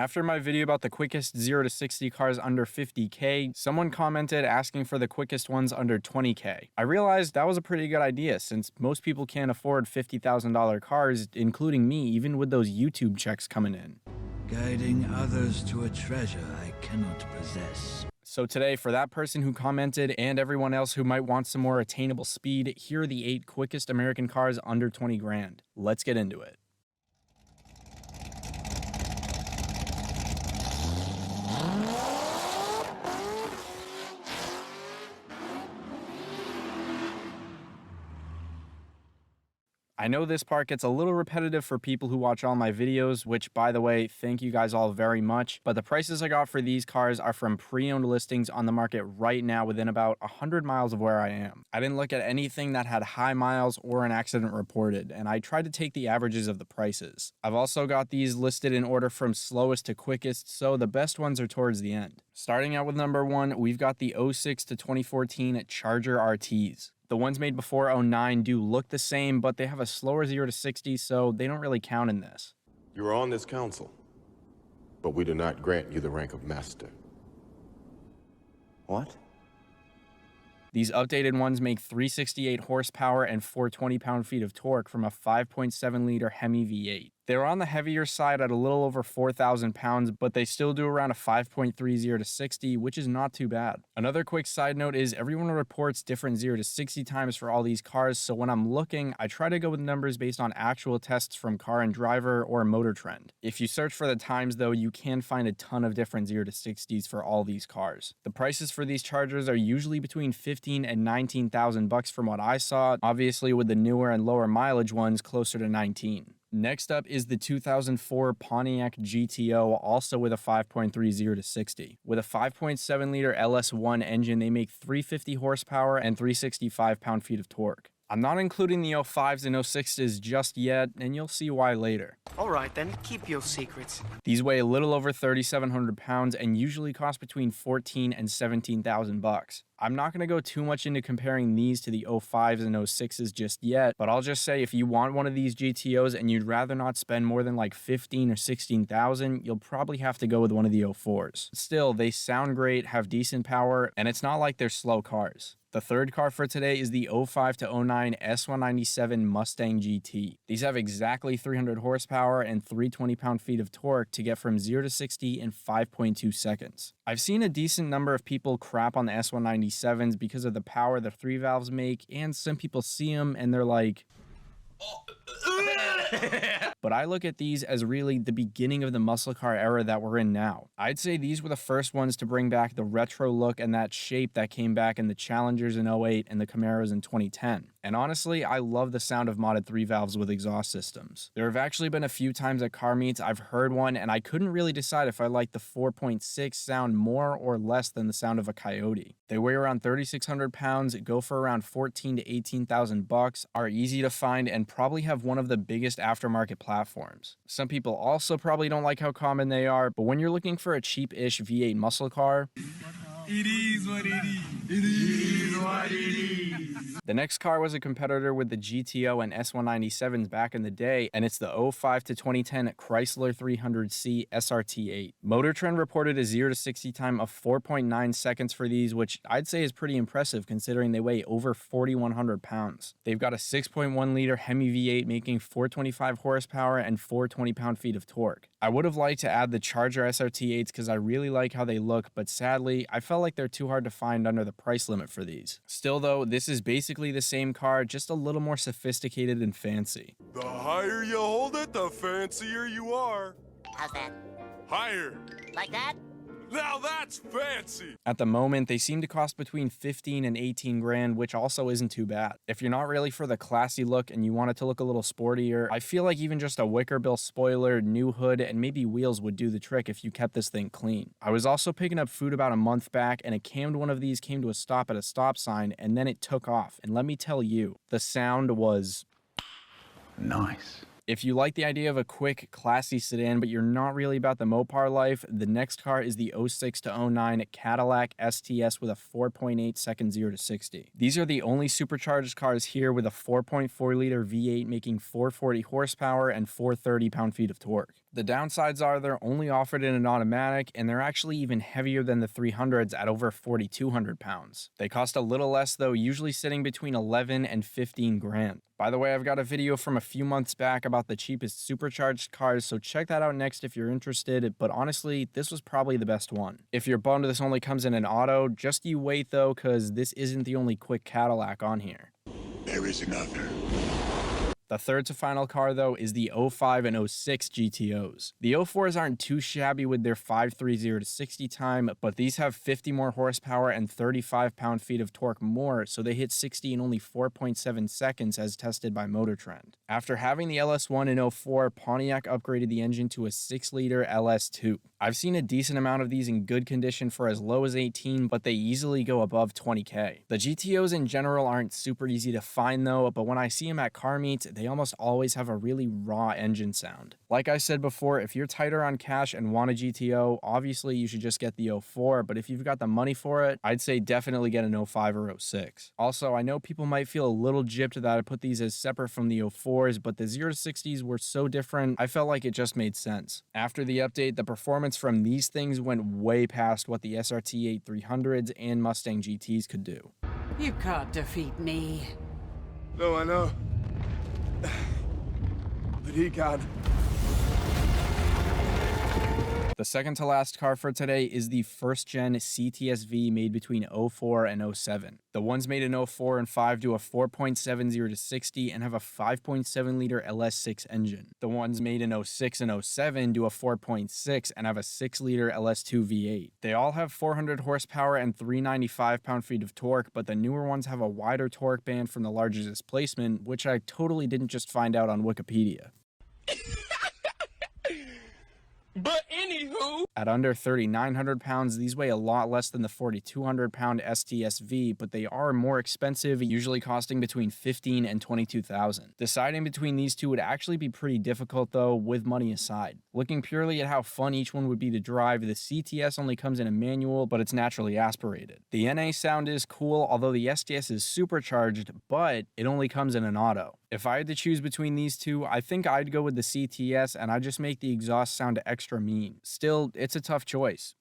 After my video about the quickest 0 to 60 cars under 50k, someone commented asking for the quickest ones under 20k. I realized that was a pretty good idea since most people can't afford $50,000 cars, including me, even with those YouTube checks coming in. Guiding others to a treasure I cannot possess. So today, for that person who commented and everyone else who might want some more attainable speed, here are the 8 quickest American cars under 20 grand. Let's get into it. I know this part gets a little repetitive for people who watch all my videos, which, by the way, thank you guys all very much, but the prices I got for these cars are from pre-owned listings on the market right now within about 100 miles of where I am. I didn't look at anything that had high miles or an accident reported, and I tried to take the averages of the prices. I've also got these listed in order from slowest to quickest, so the best ones are towards the end. Starting out with number 1, we've got the 06 to 2014 Charger RTs. The ones made before '09 do look the same, but they have a slower 0 to 60, so they don't really count in this. You are on this council, but we do not grant you the rank of master. What? These updated ones make 368 horsepower and 420 pound-feet of torque from a 5.7-liter Hemi V8. They're on the heavier side at a little over 4,000 pounds, but they still do around a 5.3 0 to 60, which is not too bad. Another quick side note is everyone reports different 0 to 60 times for all these cars, so when I'm looking, I try to go with numbers based on actual tests from Car and Driver or Motor Trend. If you search for the times though, you can find a ton of different 0 to 60s for all these cars. The prices for these Chargers are usually between $15,000 and $19,000 from what I saw, obviously with the newer and lower mileage ones closer to 19. Next up is the 2004 Pontiac GTO, also with a 5.3 0 to 60. With a 5.7-liter LS1 engine, they make 350 horsepower and 365 pound-feet of torque. I'm not including the 05s and 06s just yet, and you'll see why later. Alright then, keep your secrets. These weigh a little over 3,700 pounds and usually cost between $14,000 and $17,000. I'm not going to go too much into comparing these to the 05s and 06s just yet, but I'll just say if you want one of these GTOs and you'd rather not spend more than like $15,000 or $16,000, you'll probably have to go with one of the 04s. Still, they sound great, have decent power, and it's not like they're slow cars. The third car for today is the 05 to 09 S197 Mustang GT. These have exactly 300 horsepower and 320 pound-feet of torque to get from 0 to 60 in 5.2 seconds. I've seen a decent number of people crap on the S197s because of the power the 3 valves make, and some people see them and they're like, but I look at these as really the beginning of the muscle car era that we're in now. I'd say these were the first ones to bring back the retro look and that shape that came back in the Challengers in '08 and the Camaros in 2010. And honestly, I love the sound of modded 3 valves with exhaust systems. There have actually been a few times at car meets I've heard one and I couldn't really decide if I liked the 4.6 sound more or less than the sound of a Coyote. They weigh around 3,600 pounds, go for around $14,000 to $18,000, are easy to find, and probably have one of the biggest aftermarket platforms. Some people also probably don't like how common they are, but when you're looking for a cheap-ish V8 muscle car, It is what it is. It is what it is. the next car was a competitor with the GTO and S197s back in the day, and it's the 05 to 2010 Chrysler 300C SRT8. Motor Trend reported a 0 to 60 time of 4.9 seconds for these, which I'd say is pretty impressive considering they weigh over 4,100 pounds. They've got a 6.1-liter Hemi V8 making 425 horsepower and 420 pound-feet of torque. I would have liked to add the Charger SRT8s because I really like how they look, but sadly, I felt like they're too hard to find under the price limit for these. Still though, this is basically the same car, just a little more sophisticated and fancy. The higher you hold it, the fancier you are. How's that? Higher. Like that? Now that's fancy. At the moment, they seem to cost between 15 and 18 grand, which also isn't too bad. If you're not really for the classy look and you want it to look a little sportier, I feel like even just a wicker bill spoiler, new hood, and maybe wheels would do the trick if you kept this thing clean. I was also picking up food about a month back, and a cammed one of these came to a stop at a stop sign, and then it took off. And let me tell you, the sound was Nice. If you like the idea of a quick, classy sedan, but you're not really about the Mopar life, the next car is the 06 to 09 Cadillac STS with a 4.8 second 0 to 60. These are the only supercharged cars here with a 4.4-liter V8 making 440 horsepower and 430 pound-feet of torque. The downsides are they're only offered in an automatic, and they're actually even heavier than the 300s at over 4,200 pounds. They cost a little less though, usually sitting between 11 and 15 grand. By the way, I've got a video from a few months back about the cheapest supercharged cars, so check that out next if you're interested, but honestly, this was probably the best one. If you're bummed this only comes in an auto, just you wait though, cause this isn't the only quick Cadillac on here. There is another. The third to final car, though, is the 05 and 06 GTOs. The 04s aren't too shabby with their 530 to 60 time, but these have 50 more horsepower and 35 pound-feet of torque more, so they hit 60 in only 4.7 seconds as tested by Motor Trend. After having the LS1 in 04, Pontiac upgraded the engine to a 6-liter LS2. I've seen a decent amount of these in good condition for as low as 18, but they easily go above 20K. The GTOs in general aren't super easy to find though, but when I see them at car meets, they almost always have a really raw engine sound. Like I said before, if you're tighter on cash and want a GTO, obviously you should just get the 04, but if you've got the money for it, I'd say definitely get an 05 or 06. Also, I know people might feel a little gypped that I put these as separate from the 04s, but the 0 to 60s were so different, I felt like it just made sense. After the update, the performance from these things went way past what the SRT 8300s and Mustang GTs could do. You can't defeat me. No, I know. But he can. The second to last car for today is the first gen CTSV made between 04 and 07. The ones made in 04 and 5 do a 4.70 to 60 and have a 5.7 liter LS6 engine. The ones made in 06 and 07 do a 4.6 and have a 6 liter LS2 V8. They all have 400 horsepower and 395 pound-feet of torque, but the newer ones have a wider torque band from the larger displacement, which I totally didn't just find out on Wikipedia. But anywho, At under 3,900 pounds, these weigh a lot less than the 4,200 pound STSV, but they are more expensive, usually costing between $15,000 and $22,000. Deciding between these two would actually be pretty difficult though, with money aside. Looking purely at how fun each one would be to drive, the CTS only comes in a manual, but it's naturally aspirated. The NA sound is cool, although the STS is supercharged, but it only comes in an auto. If I had to choose between these two, I think I'd go with the CTS, and I'd just make the exhaust sound extra mean. Still, it's a tough choice.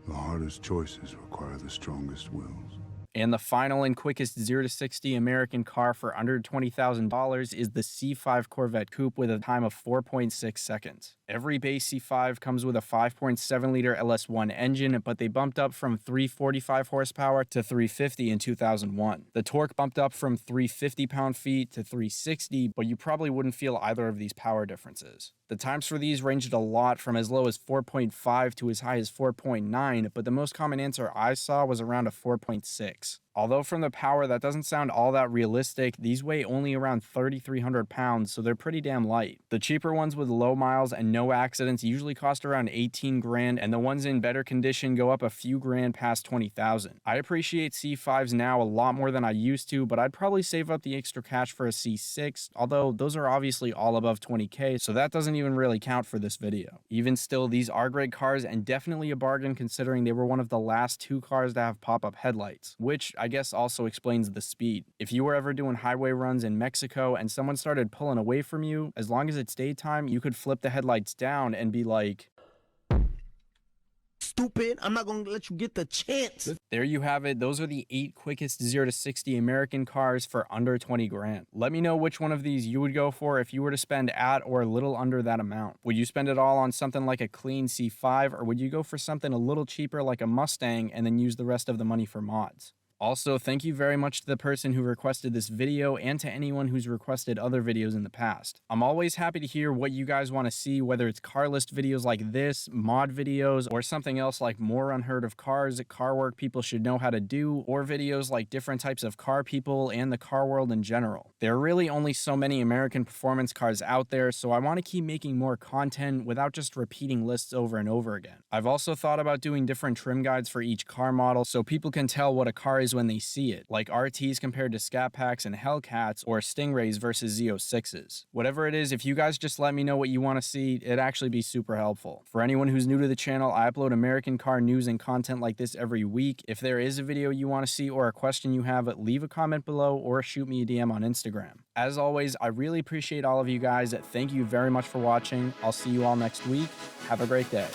The hardest choices require the strongest wills. And the final and quickest 0 to 60 American car for under $20,000 is the C5 Corvette Coupe with a time of 4.6 seconds. Every base C5 comes with a 5.7 liter LS1 engine, but they bumped up from 345 horsepower to 350 in 2001. The torque bumped up from 350 pound-feet to 360, but you probably wouldn't feel either of these power differences. The times for these ranged a lot from as low as 4.5 to as high as 4.9, but the most common answer I saw was around a 4.6. Although from the power that doesn't sound all that realistic, these weigh only around 3,300 pounds, so they're pretty damn light. The cheaper ones with low miles and no accidents usually cost around 18 grand, and the ones in better condition go up a few grand past 20,000. I appreciate C5s now a lot more than I used to, but I'd probably save up the extra cash for a C6, although those are obviously all above 20k, so that doesn't even really count for this video. Even still, these are great cars and definitely a bargain considering they were one of the last two cars to have pop-up headlights, which I guess also explains the speed. If you were ever doing highway runs in Mexico and someone started pulling away from you, as long as it's daytime, you could flip the headlights down and be like, "Stupid, I'm not gonna let you get the chance." There you have it. Those are the 8 quickest 0 to 60 American cars for under 20 grand. Let me know which one of these you would go for if you were to spend at or a little under that amount. Would you spend it all on something like a clean C5, or would you go for something a little cheaper like a Mustang and then use the rest of the money for mods? Also, thank you very much to the person who requested this video and to anyone who's requested other videos in the past. I'm always happy to hear what you guys want to see, whether it's car list videos like this, mod videos, or something else like more unheard of cars, car work people should know how to do, or videos like different types of car people and the car world in general. There are really only so many American performance cars out there, so I want to keep making more content without just repeating lists over and over again. I've also thought about doing different trim guides for each car model so people can tell what a car is players when they see it, like RTs compared to Scat Packs and Hellcats, or Stingrays versus Z06s. Whatever it is, if you guys just let me know what you want to see, it'd actually be super helpful. For anyone who's new to the channel, I upload American car news and content like this every week. If there is a video you want to see or a question you have, leave a comment below or shoot me a DM on Instagram. As always, I really appreciate all of you guys. Thank you very much for watching. I'll see you all next week. Have a great day.